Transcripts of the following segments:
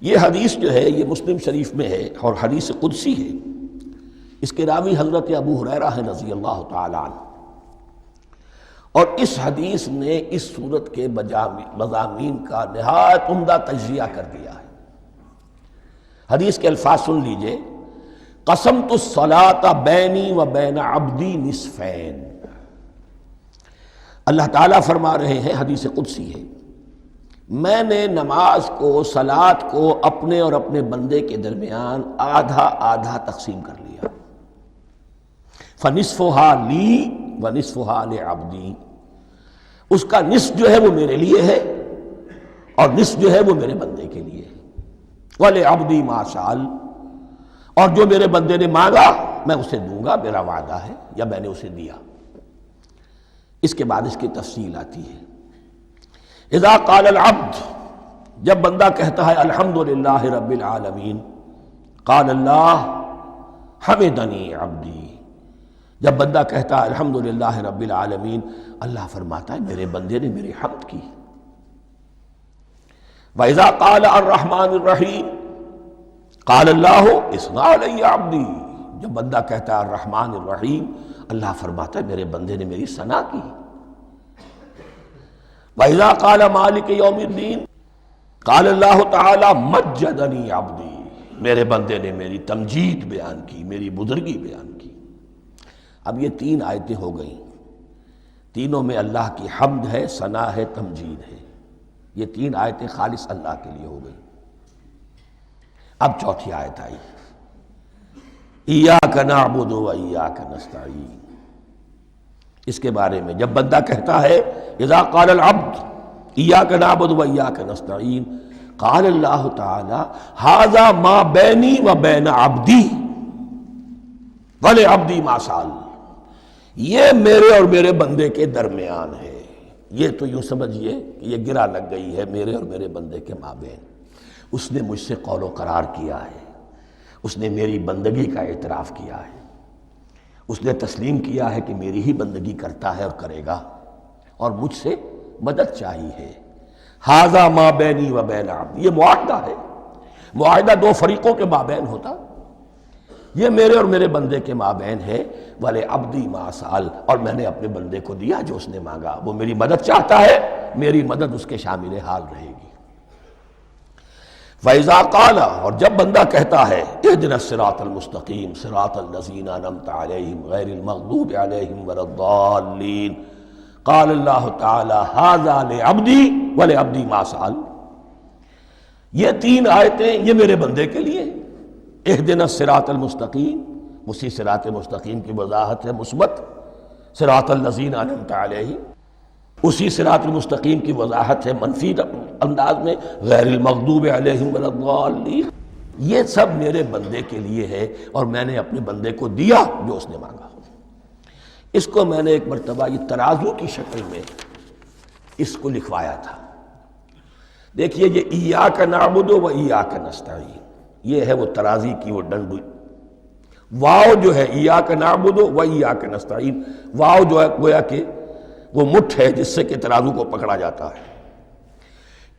یہ حدیث جو ہے یہ مسلم شریف میں ہے اور حدیث قدسی ہے. اس کے راوی حضرت ابو ہریرہ ہیں رضی اللہ تعالی عنہ، اور اس حدیث نے اس صورت کے مضامین کا نہایت عمدہ تجزیہ کر دیا ہے. حدیث کے الفاظ سن لیجئے: قسمت الصلاۃ بینی و بین عبدی نصفین. اللہ تعالیٰ فرما رہے ہیں، حدیث قدسی ہے، میں نے نماز کو، صلاۃ کو اپنے اور اپنے بندے کے درمیان آدھا آدھا تقسیم کر لیا. فنصفها لی ونصفها لعبدی. اس کا نصف جو ہے وہ میرے لیے ہے اور نصف جو ہے وہ میرے بندے کے لیے ہے. ولعبدی ما سأل. اور جو میرے بندے نے مانگا میں اسے دوں گا، میرا وعدہ ہے یا میں نے اسے دیا. اس کے بعد اس کی تفصیل آتی ہے. اذا قال العبد، جب بندہ کہتا ہے الحمدللہ رب العالمین، قال اللہ حمدنی عبدی. جب بندہ کہتا ہے الحمدللہ رب العالمین، اللہ فرماتا ہے میرے بندے نے میری حمد کی. وَإِذَا قَالَ الرَّحْمَٰنِ الرَّحِيمِ قَالَ اللَّهُ اثْنَىٰ عَلَيَّ عَبْدِي. جب بندہ کہتا ہے الرحمن الرحیم، اللہ فرماتا ہے میرے بندے نے میری ثنا کی. وَإِذَا قَالَ مَالِكِ يَوْمِ الدِّينِ قَالَ اللَّهُ تَعَالَىٰ مَجَّدَنِي عَبْدِي. میرے بندے نے میری تمجید بیان کی، میری بزرگی بیان کی. اب یہ تین آیتیں ہو گئیں، تینوں میں اللہ کی حمد ہے، ثنا ہے، تمجید ہے. یہ تین آیتیں خالص اللہ کے لیے ہو گئیں. اب چوتھی آیت آئی، ایاک نعبد و ایاک نستعین. اس کے بارے میں جب بندہ کہتا ہے اذا قال العبد ایاک نعبد و ایاک نستعین، قال اللہ تعالی ھذا ما بینی و بین عبدی ولعبدی ما سأل. یہ میرے اور میرے بندے کے درمیان ہے. یہ تو یوں سمجھیے کہ یہ گرہ لگ گئی ہے میرے اور میرے بندے کے مابین. اس نے مجھ سے قول و قرار کیا ہے، اس نے میری بندگی کا اعتراف کیا ہے، اس نے تسلیم کیا ہے کہ میری ہی بندگی کرتا ہے اور کرے گا، اور مجھ سے مدد چاہیے ہے. ھذا ما بینی و بین عبدی. یہ معاہدہ ہے، معاہدہ دو فریقوں کے مابین ہوتا. یہ میرے اور میرے بندے کے مابین ہے. وَلِعَبْدِي مَا سَأَلَ. اور میں نے اپنے بندے کو دیا جو اس نے مانگا. وہ میری مدد چاہتا ہے، میری مدد اس کے شامل حال رہے گی. فَإِذَا قَالَ. اور جب بندہ کہتا ہے اهْدِنَا الصِّرَاطَ الْمُسْتَقِيمَ صِرَاطَ الَّذِينَ أَنْعَمْتَ عَلَيْهِمْ غَيْرِ الْمَغْضُوبِ عَلَيْهِمْ وَلَا الضَّالِّينَ قَالَ اللَّهُ تَعَالَى هَذَا لِعَبْدِي وَلِعَبْدِي مَا سَأَلَ. یہ تین آیتیں یہ میرے بندے کے لیے. اهْدِنَا الصِّرَاطَ الْمُسْتَقِيمَ، اسی صراط مستقیم کی وضاحت ہے مثبت. صراط الذین انعمت علیہم، اسی صراط المستقیم کی وضاحت ہے منفی انداز میں، غیر المغضوب علیہم ولا الضالین. یہ سب میرے بندے کے لیے ہے اور میں نے اپنے بندے کو دیا جو اس نے مانگا. اس کو میں نے ایک مرتبہ یہ ترازو کی شکل میں اس کو لکھوایا تھا. دیکھیے یہ ایاک نعبد و ایاک نستعین، یہ ہے وہ ترازی کی وہ ڈنڈ. واو جو ہے ایاک نعبد و ایاک نستعین، واو جو ہے گویا کہ وہ مٹھ ہے جس سے کہ ترازو کو پکڑا جاتا ہے.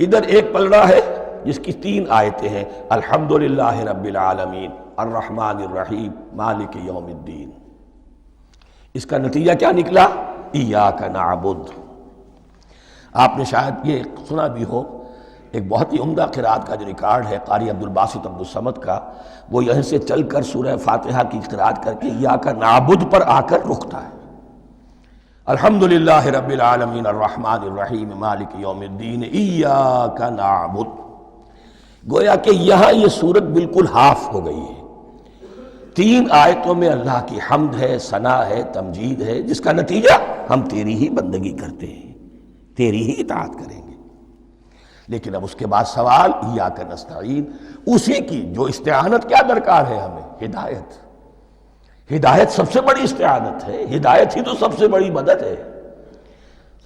ادھر ایک پلڑا ہے جس کی تین آیتیں ہیں، الحمدللہ رب العالمین الرحمن الرحیم مالک یوم الدین. اس کا نتیجہ کیا نکلا؟ ایاک نعبد. آپ نے شاید یہ سنا بھی ہو، ایک بہت ہی عمدہ قرات کا جو ریکارڈ ہے قاری عبدالباسط عبدالصمد کا، وہ یہیں سے چل کر سورہ فاتحہ کی قرات کر کے ایاک نعبد پر آ کر رکتا ہے. الحمدللہ رب العالمین الرحمن الرحیم مالک یوم الدین ایاک نعبد. گویا کہ یہاں یہ صورت بالکل ہاف ہو گئی ہے. تین آیتوں میں اللہ کی حمد ہے، ثنا ہے، تمجید ہے، جس کا نتیجہ ہم تیری ہی بندگی کرتے ہیں، تیری ہی اطاعت کریں گے. لیکن اب اس کے بعد سوال ایاک نستعین، اسی کی جو استعانت کیا درکار ہے ہمیں؟ ہدایت. ہدایت سب سے بڑی استعانت ہے، ہدایت ہی تو سب سے بڑی مدد ہے.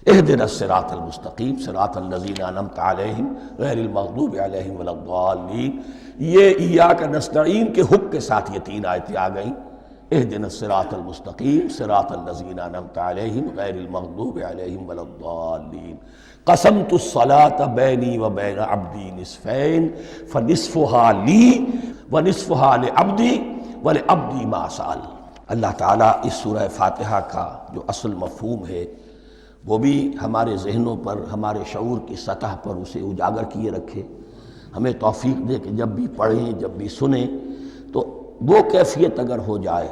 اهدنا الصراط المستقیم صراط الذین انعمت علیہم غیر المغضوب علیہم ولا الضالین. یہ ایاک نستعین کے حکم کے ساتھ یہ تین آیتیں آ گئیں اہدنا الصراط المستقیم صراط الذین انعمت علیہم غیر المغضوب علیہم ولا الضالین قسمت الصلاة بینی و بین عبدی نصفین فنصفها لی ونصفها لعبدی ولعبدی ما سأل۔ اللہ تعالیٰ اس سورہ فاتحہ کا جو اصل مفہوم ہے وہ بھی ہمارے ذہنوں پر، ہمارے شعور کی سطح پر اسے اجاگر کیے رکھے، ہمیں توفیق دے کہ جب بھی پڑھیں، جب بھی سنیں تو وہ کیفیت اگر ہو جائے،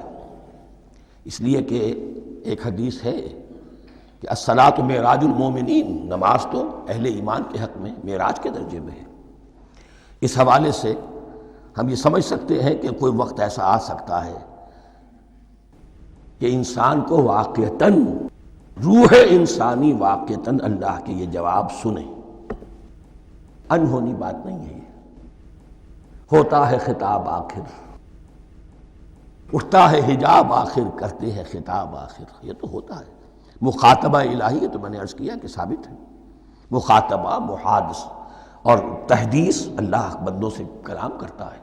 اس لیے کہ ایک حدیث ہے کہ الصلاۃ معراج المومنین، نماز تو اہل ایمان کے حق میں معراج کے درجے میں ہے۔ اس حوالے سے ہم یہ سمجھ سکتے ہیں کہ کوئی وقت ایسا آ سکتا ہے کہ انسان کو واقعتاً، روح انسانی واقعتاً اللہ کے یہ جواب سنے۔ انہونی بات نہیں ہے، ہوتا ہے خطاب آخر، اٹھتا ہے حجاب آخر، کرتے ہیں خطاب آخر، یہ تو ہوتا ہے۔ مخاطبہ الہی، یہ تو میں نے عرض کیا کہ ثابت ہے، مخاطبہ، محادث اور تحدیث، اللہ بندوں سے کلام کرتا ہے۔